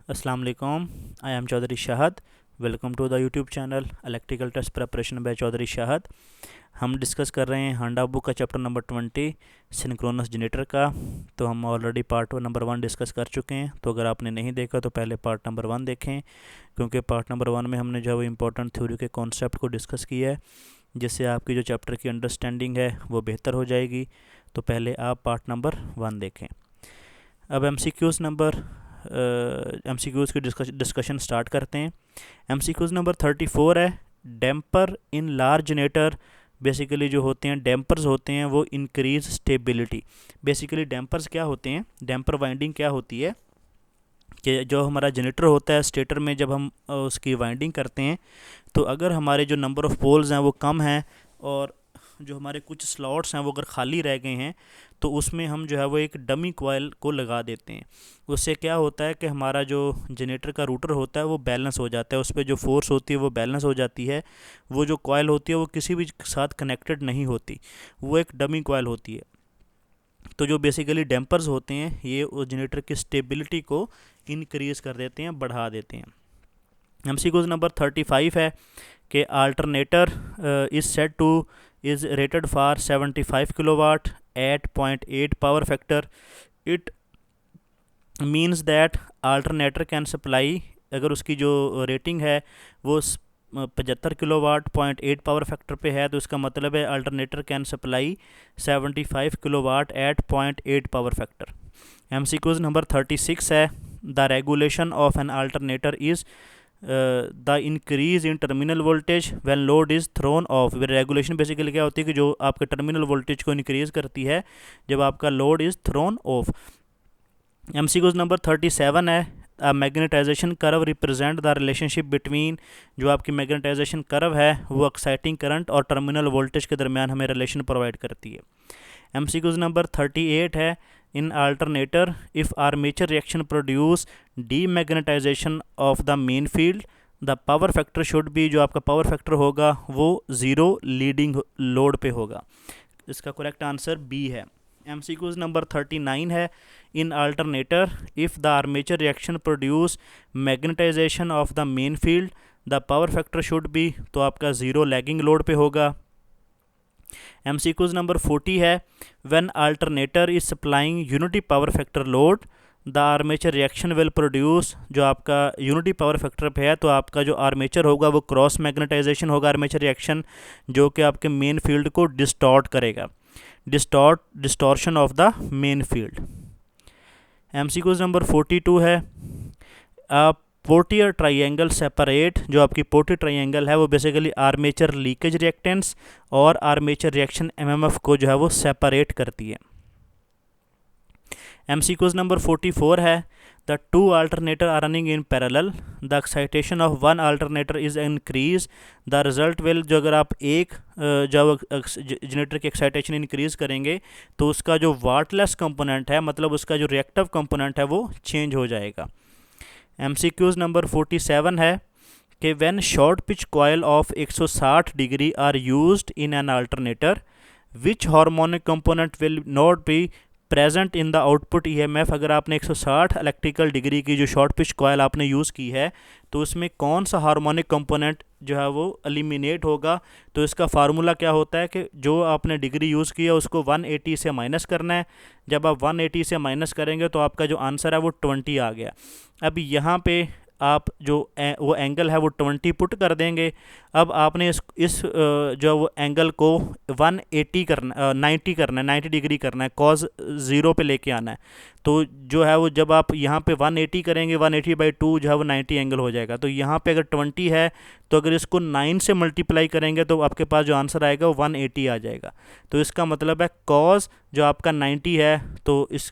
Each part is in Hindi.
अस्सलाम वालेकुम। I am Chaudhary Shahad. Welcome to the YouTube channel electrical test preparation by Chaudhary Shahad. हम डिस्कस कर रहे हैं हांडा बुक का चैप्टर नंबर 20 सिंक्रोनस जनरेटर का। तो हम ऑलरेडी पार्ट नंबर 1 डिस्कस कर चुके हैं। तो अगर आपने नहीं देखा तो पहले पार्ट नंबर 1 देखें, क्योंकि पार्ट नंबर 1 में हमने जो है वो इम्पोर्टेंट थ्योरी के कॉन्सेप्ट को डिस्कस किया है, जिससे आपकी जो चैप्टर की अंडरस्टैंडिंग है वो बेहतर हो जाएगी। तो पहले आप पार्ट नंबर 1 देखें। अब एम सी क्यूज़ की डिस्कशन स्टार्ट करते हैं। एम सी क्यूज़ नंबर 34 है, damper in large generator. Basically जो होते हैं डैम्पर्स होते हैं वो इंक्रीज स्टेबिलिटी। बेसिकली डैम्पर्स क्या होते हैं, डैम्पर वाइंडिंग क्या होती है कि जो हमारा जनरेटर होता है स्टेटर में, जब हम उसकी वाइंडिंग करते हैं तो अगर हमारे जो नंबर ऑफ़ पोल्स हैं वो कम हैं और जो हमारे कुछ स्लॉट्स हैं वो अगर खाली रह गए हैं तो उसमें हम जो है वो एक डमी कॉयल को लगा देते हैं। उससे क्या होता है कि हमारा जो जनरेटर का रूटर होता है वो बैलेंस हो जाता है, उस पर जो फोर्स होती है वो बैलेंस हो जाती है। वो जो कॉयल होती है वो किसी भी साथ कनेक्टेड नहीं होती, वो एक डमी कॉयल होती है। तो जो बेसिकली डैम्पर्स होते हैं ये उस जनरेटर की स्टेबिलिटी को इनक्रीज़ कर देते हैं, बढ़ा देते हैं। एम सी क्यूज़ नंबर 35 है कि alternator is set to is rated for 75 kilowatt at 0.8 power factor. It means that alternator can supply, अगर उसकी जो रेटिंग है वो 75 किलोवाट 0.8 पावर फैक्टर पे है, तो इसका मतलब है alternator can supply 75 kilowatt at 0.8 power factor. M C Qs number 36 है, the regulation of an alternator is the increase in terminal voltage when load is thrown off. Regulation basically क्या होती है कि जो आपके टर्मिनल वोल्टेज को इंक्रीज करती है जब आपका load is thrown off. M C Qs number 37 है, magnetization curve represent the relationship between. जो आपकी मैग्नेटाइजेशन कर्व है वो एक्साइटिंग करंट और टर्मिनल वोल्टेज के दरमियान हमें रिलेशन प्रोवाइड करती है। एम सी क्यूज़ नंबर 38 है, in alternator if armature reaction produce demagnetisation of the main field, the power factor should be. जो आपका पावर फैक्टर होगा वो 0 लीडिंग लोड पे होगा। इसका करेक्ट आंसर बी है। एम सी क्यूज़ नंबर 39 है, in alternator if the armature reaction produce magnetisation of the main field, the power factor should be. तो आपका 0 लैगिंग लोड पे होगा। एम सी क्यूज़ नंबर 40 है, when alternator is supplying unity power factor load, the armature reaction will produce. जो आपका यूनिटी पावर फैक्टर पे है तो आपका जो आर्मेचर होगा वो क्रॉस मैग्नेटाइजेशन होगा आर्मेचर रिएक्शन, जो कि आपके मेन फील्ड को डिस्टॉर्ट करेगा, distortion of the main field. M C Qs number 42 है, पोर्टियर ट्राइंगल सेपरेट। जो आपकी पोर्टियर ट्राइंगल है वो बेसिकली आर्मेचर लीकेज रिएक्टेंस और आर्मेचर रिएक्शन एमएमएफ को जो है वो सेपरेट करती है। एम सी क्यूज़ नंबर 44 है, the two alternator are running in parallel, the excitation of one alternator is increase, the result will. जो अगर आप एक जब जनरेटर की एक्साइटेशन इंक्रीज करेंगे तो उसका जो वाटलेस कंपोनेंट है, मतलब उसका जो रिएक्टिव कंपोनेंट है वो चेंज हो जाएगा। एम सी क्यूज़ नंबर 47 है कि when short pitch coil of 160 degree are used in an alternator, which harmonic component will not be present in the output EMF. अगर आपने 160 इलेक्ट्रिकल डिग्री की जो शॉर्ट पिच कॉयल आपने यूज़ की है तो उसमें कौन सा हार्मोनिक कंपोनेंट जो है वो एलिमिनेट होगा। तो इसका फार्मूला क्या होता है कि जो आपने डिग्री यूज़ की है उसको 180 से माइनस करना है। जब आप 180 से माइनस करेंगे तो आपका जो आंसर है वो 20 आ गया। अब यहाँ पे आप जो वो एंगल है वो 20 पुट कर देंगे। अब आपने इस जो वो एंगल को 180 करना 90 करना है, 90 डिग्री करना है, कॉज 0 पे लेके आना है। तो जो है वो जब आप यहाँ पे 180 करेंगे 180/2 जो है वो 90 एंगल हो जाएगा। तो यहाँ पे अगर 20 है तो अगर इसको 9 से मल्टीप्लाई करेंगे तो आपके पास जो आंसर आएगा वो 180 आ जाएगा। तो इसका मतलब है कॉज जो आपका 90 है तो इस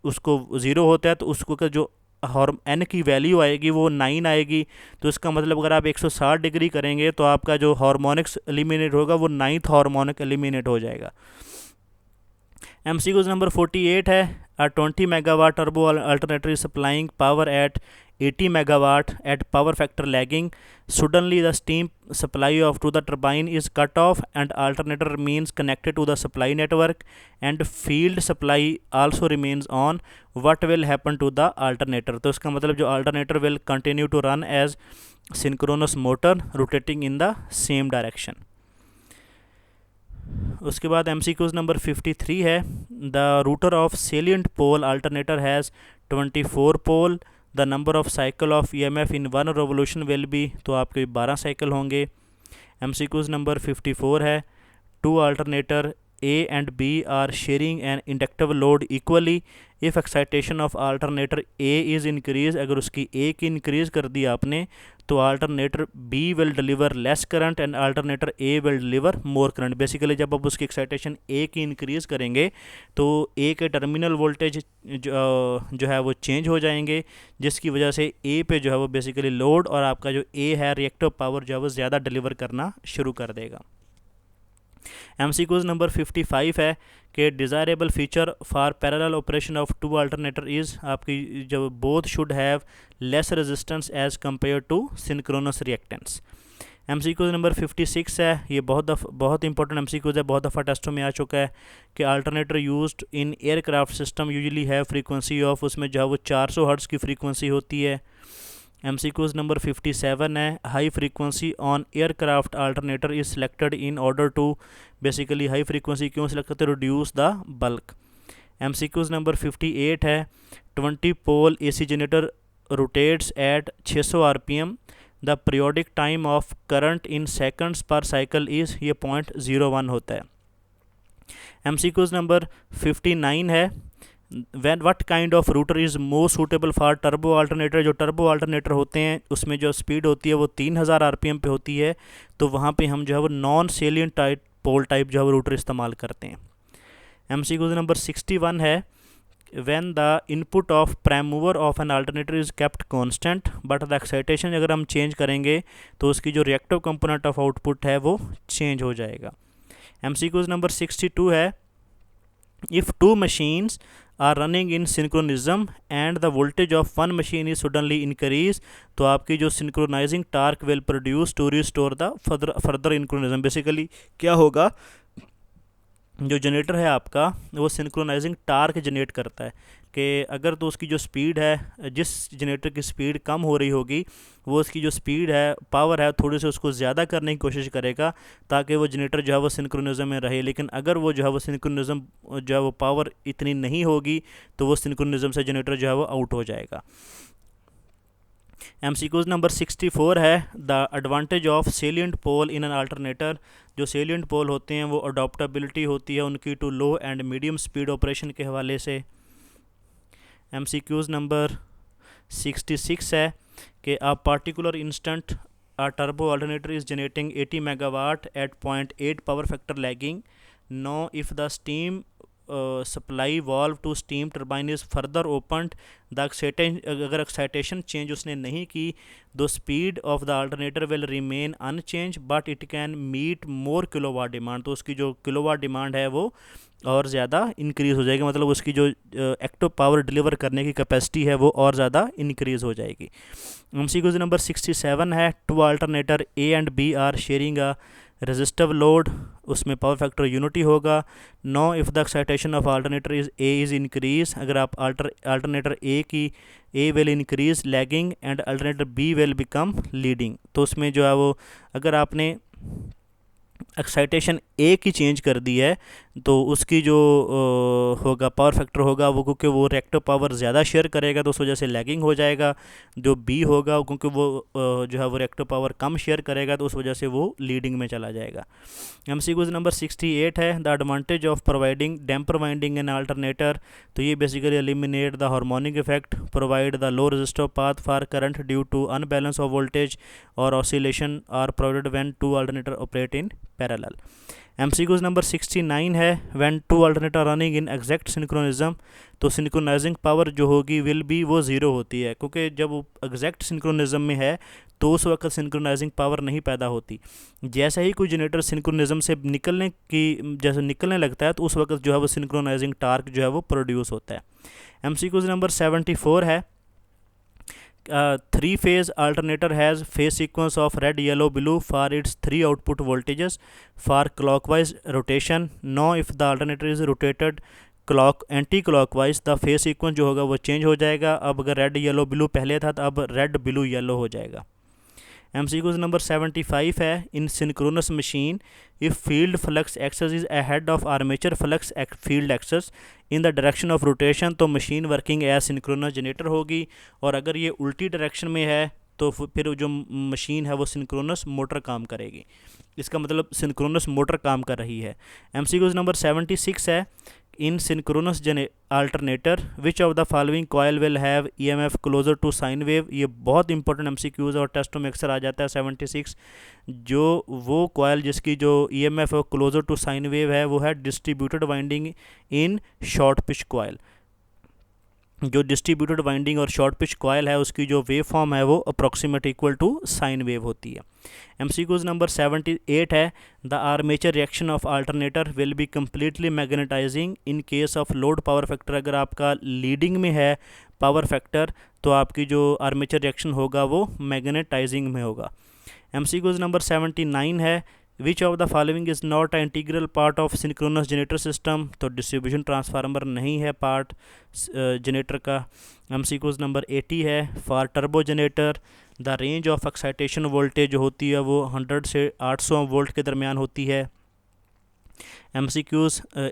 उसको 0 होता है तो उसको का जो एन की वैल्यू आएगी वो 9 आएगी। तो इसका मतलब अगर आप 160 डिग्री करेंगे तो आपका जो हार्मोनिक्स एलिमिनेट होगा वो 9th हार्मोनिक एलिमिनेट हो जाएगा। MCQ नंबर 48 है, 20 megawatt turbo alternator is supplying power at 80 megawatt at power factor lagging, suddenly the steam supply of to the turbine is cut off and alternator remains connected to the supply network and field supply also remains on. What will happen to the alternator? तो इसका मतलब जो alternator will continue to run as synchronous motor rotating in the same direction. उसके बाद MCQs नंबर 53 है, the rotor of salient pole alternator has 24 pole, the number of cycle of EMF in one revolution will be, तो आपके 12 साइकिल होंगे. MCQs नंबर 54 है, two alternator A and B are sharing an inductive load equally. If excitation of alternator A is increased, अगर उसकी A की increase कर दी आपने तो alternator B will deliver less current and alternator A will deliver more current. Basically जब आप उसकी excitation A की increase करेंगे तो A के टर्मिनल वोल्टेज जो है वो चेंज हो जाएंगे, जिसकी वजह से A पे जो है वो बेसिकली लोड और आपका जो A है रिएक्टिव पावर जो है वो ज़्यादा डिलीवर करना शुरू कर देगा. MCQs नंबर 55 है कि desirable feature for parallel operation of two alternator is, आपकी जो both should have less resistance as compare to synchronous reactance. MCQs number 56 है, ये बहुत इंपॉर्टेंट MCQs है, बहुत दफ़ा टेस्टों में आ चुका है कि alternator used in aircraft system usually है फ्रीक्वेंसी ऑफ, उसमें जो है वो 400 हर्ट्ज़ की फ्रीक्वेंसी होती है. MCQs नंबर 57 है, high frequency on aircraft alternator is selected in order to, basically high frequency क्यों सिलेक्ट करते, reduce the bulk. MCQs number 58 है, 20 pole AC generator rotates at 600 RPM, the periodic time of current in seconds per cycle is, ये 0.01 होता है. MCQs नंबर 59 है, what kind of router is more suitable for turbo alternator. जो टर्बो अल्टरनेटर होते हैं उसमें जो स्पीड होती है वो 3000 RPM पे होती है, तो वहाँ पे हम जो है वो नॉन सेलियंट टाइप पोल टाइप जो है वो रूटर इस्तेमाल करते हैं. MCQs नंबर 61 है, when the input of prime mover of an alternator is kept constant but the excitation अगर हम चेंज करेंगे तो उसकी जो रिएक्टिव कंपोनेंट ऑफ आउटपुट है वो चेंज हो जाएगा. MCQs नंबर 62 है, if two machines are running in synchronism and the voltage of one machine is suddenly increased, तो आपकी जो synchronizing torque will produce to restore the further synchronism. Basically क्या होगा, जो जनरेटर है आपका वो सिंक्रोनाइजिंग टार्क जनरेट करता है कि अगर तो उसकी जो स्पीड है, जिस जनरेटर की स्पीड कम हो रही होगी वो उसकी जो स्पीड है, पावर है, थोड़ी सी उसको ज़्यादा करने की कोशिश करेगा ताकि वो जनरेटर जो है वो सिंक्रोनिज्म में रहे. लेकिन अगर वो जो है वो सिंक्रोनिज्म जो है वो पावर इतनी नहीं होगी तो वो सिंक्रोनिज्म से जनरेटर जो है वो आउट हो जाएगा. MCQs नंबर 64 है, the advantage of salient pole in an alternator. जो सेलियंट पोल होते हैं वो अडोप्टेबिलिटी होती है उनकी to low and medium speed operation के हवाले से. MCQs नंबर 66 है कि a particular instant a turbo alternator is generating 80 megawatt at 0.8 power factor lagging. Now if the steam supply valve to steam turbine is further opened, the excitation, अगर एक्साइटेशन चेंज उसने नहीं की the speed of the alternator will remain unchanged but it can meet more kilowatt demand. तो उसकी जो किलोवाट डिमांड है वो और ज़्यादा इंक्रीज़ हो जाएगी, मतलब उसकी जो एक्टिव पावर डिलीवर करने की कैपेसिटी है वो और ज़्यादा इंक्रीज़ हो जाएगी. MCQs नंबर 67 है, two alternator A and B are sharing a resistive load, उसमें पावर फैक्टर यूनिटी होगा. Now if the excitation of alternator is A is increase, अगर आप अल्टरनेटर A की A will increase lagging and alternator B will become leading. तो उसमें जो है वो अगर आपने एक्साइटेशन A की चेंज कर दी है तो उसकी जो होगा पावर फैक्टर होगा वो, क्योंकि वो रिएक्टिव पावर ज़्यादा शेयर करेगा तो उस वजह से लैगिंग हो जाएगा. जो B होगा क्योंकि वो जो है वो रिएक्टिव पावर कम शेयर करेगा तो उस वजह से वो लीडिंग में चला जाएगा. MCQs नंबर 68 है, the advantage of providing damper winding in alternator. तो ये basically eliminate the harmonic effect, provide the low resistive path for current due to unbalance of voltage और oscillation are provided when two alternator operate in parallel. MCQs number 69 है, when two alternator running in exact synchronism. तो सिंक्रोनाइजिंग पावर जो होगी विल बी वो ज़ीरो होती है, क्योंकि जब वो एग्जैक्ट सिंक्रोनिज्म में है तो उस वक्त सिंक्रोनाइजिंग पावर नहीं पैदा होती. जैसे ही कोई जनरेटर सिंक्रोनिज्म से जैसे निकलने लगता है तो उस वक्त जो है वो सिंक्रोनाइजिंग टार्क जो है वो प्रोड्यूस होता है. MCQs नंबर 74 है, three phase alternator has phase sequence of red, yellow, blue for its three output voltages for clockwise rotation. Now if the alternator is rotated anti clockwise, the phase sequence जो होगा वो चेंज हो जाएगा. अब अगर रेड येलो ब्लू पहले था तो अब रेड ब्लू येलो हो जाएगा. MCQ नंबर 75 है, in synchronous machine if field flux axis is ahead of armature flux field axis in the direction of rotation, तो machine working as synchronous generator होगी. और अगर ये उल्टी डायरेक्शन में है तो फिर जो मशीन है वो सिंक्रोनस मोटर काम करेगी. इसका मतलब सिंक्रोनस मोटर काम कर रही है. MCQ नंबर 76 है, in synchronous alternator which of the following coil will have EMF closer to sine wave. ये बहुत इंपॉर्टेंट MCQs और टेस्टों में अक्सर आ जाता है. 76, जो वो कॉयल जिसकी जो EMF closer to sine wave है वो है distributed winding in short pitch coil. जो डिस्ट्रीब्यूटेड वाइंडिंग और शॉर्ट पिच कॉयल है उसकी जो वेव फॉर्म है वो approximate equal to sine wave होती है. MCQ नंबर 78 है, the armature reaction of alternator will be completely magnetizing in case of load power factor. अगर आपका लीडिंग में है पावर फैक्टर तो आपकी जो आर्मेचर रिएक्शन होगा वो मैग्नेटाइजिंग में होगा. MCQ नंबर 79 है, विच of the following is not a integral part of synchronous generator system. तो डिस्ट्रीब्यूशन ट्रांसफार्मर नहीं है पार्ट जनरेटर का. MCQ नंबर 80 है, for turbo generator the range of excitation voltage जो होती है वो 100 से 800 वोल्ट के दरमियान होती है. MCQ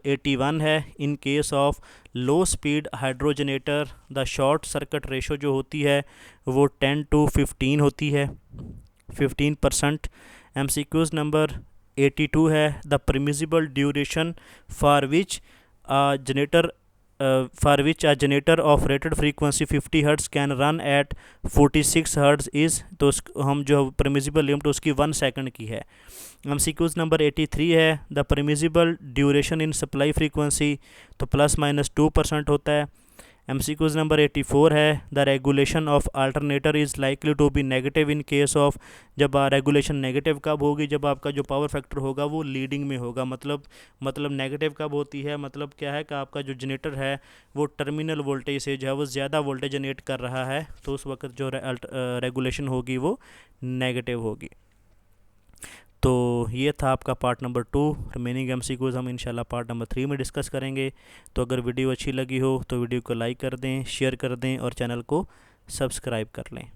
81 है, in case of low speed hydrogenerator the short circuit ratio जो होती है वो 10 to 15 होती है, 15%. MCQ नंबर 82 है, the permissible duration for which a generator of rated frequency 50 Hz can run at 46 Hz is, तो हम जो परमिसिबल लिमिट उसकी 1 सेकंड की है. MCQ नंबर 83 है, the permissible duration in supply frequency तो ±2% होता है. MCQ नंबर 84 है, the regulation of alternator is likely to be negative in case of. जब रेगुलेशन नेगेटिव कब होगी, जब आपका जो पावर फैक्टर होगा वो लीडिंग में होगा. मतलब नेगेटिव कब होती है, मतलब क्या है कि आपका जो जनरेटर है वो टर्मिनल वोल्टेज से जो है वो ज़्यादा वोल्टेज जनरेट कर रहा है तो उस वक्त जो रेगुलेशन होगी वो नेगेटिव होगी. तो ये था आपका पार्ट नंबर 2. रिमेनिंग MCQs हम इंशाल्लाह पार्ट नंबर 3 में डिस्कस करेंगे. तो अगर वीडियो अच्छी लगी हो तो वीडियो को लाइक कर दें, शेयर कर दें और चैनल को सब्सक्राइब कर लें.